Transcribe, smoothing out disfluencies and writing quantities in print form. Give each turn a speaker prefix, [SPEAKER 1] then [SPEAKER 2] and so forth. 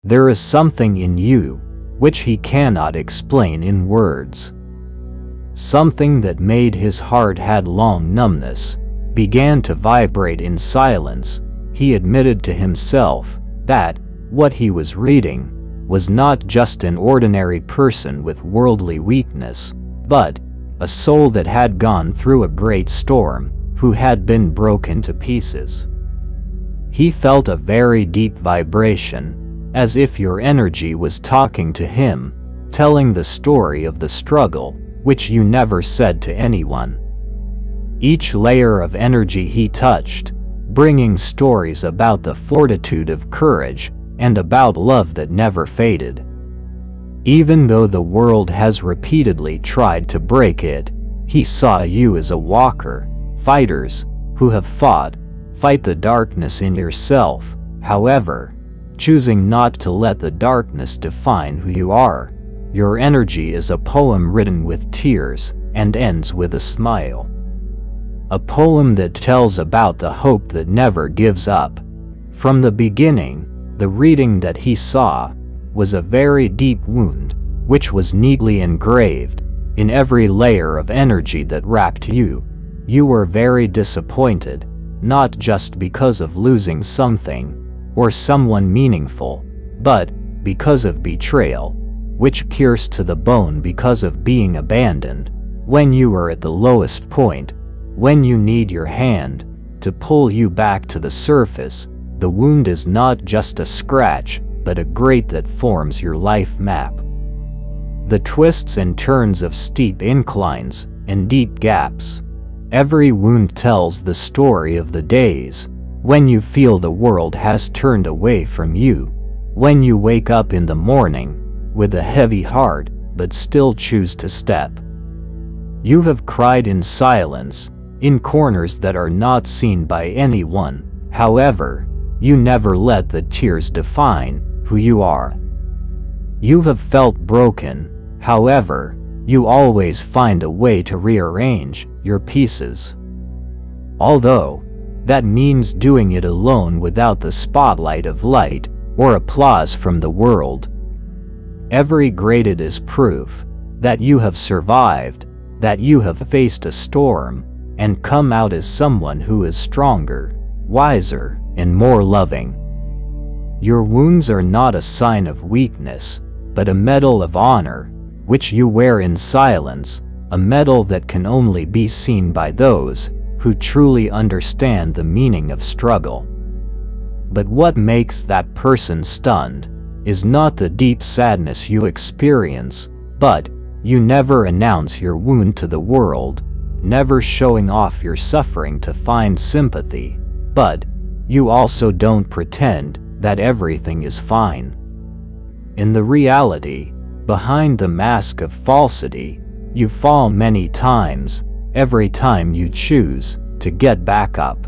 [SPEAKER 1] There is something in you which he cannot explain in words. Something that made his heart had long numbness began to vibrate in silence. He admitted to himself that what he was reading was not just an ordinary person with worldly weakness, but a soul that had gone through a great storm, who had been broken to pieces. He felt a very deep vibration, as if your energy was talking to him, telling the story of the struggle, which you never said to anyone. Each layer of energy he touched, bringing stories about the fortitude of courage and about love that never faded. Even though the world has repeatedly tried to break it, he saw you as a walker, fighters who have fight the darkness in yourself, however, choosing not to let the darkness define who you are. Your energy is a poem written with tears and ends with a smile. A poem that tells about the hope that never gives up. From the beginning, the reading that he saw was a very deep wound, which was neatly engraved in every layer of energy that wrapped you. You were very disappointed, not just because of losing something or someone meaningful, but because of betrayal, which pierced to the bone because of being abandoned. When you are at the lowest point, when you need your hand to pull you back to the surface, the wound is not just a scratch, but a grate that forms your life map. The twists and turns of steep inclines and deep gaps. Every wound tells the story of the days when you feel the world has turned away from you, when you wake up in the morning with a heavy heart but still choose to step. You have cried in silence, in corners that are not seen by anyone. However, you never let the tears define who you are. You have felt broken. However, you always find a way to rearrange your pieces. Although that means doing it alone without the spotlight of light or applause from the world. Every graded is proof that you have survived, that you have faced a storm, and come out as someone who is stronger, wiser, and more loving. Your wounds are not a sign of weakness, but a medal of honor, which you wear in silence, a medal that can only be seen by those who truly understand the meaning of struggle. But what makes that person stunned is not the deep sadness you experience, but you never announce your wound to the world, never showing off your suffering to find sympathy, but you also don't pretend that everything is fine. In the reality, behind the mask of falsity, you fall many times, every time you choose to get back up.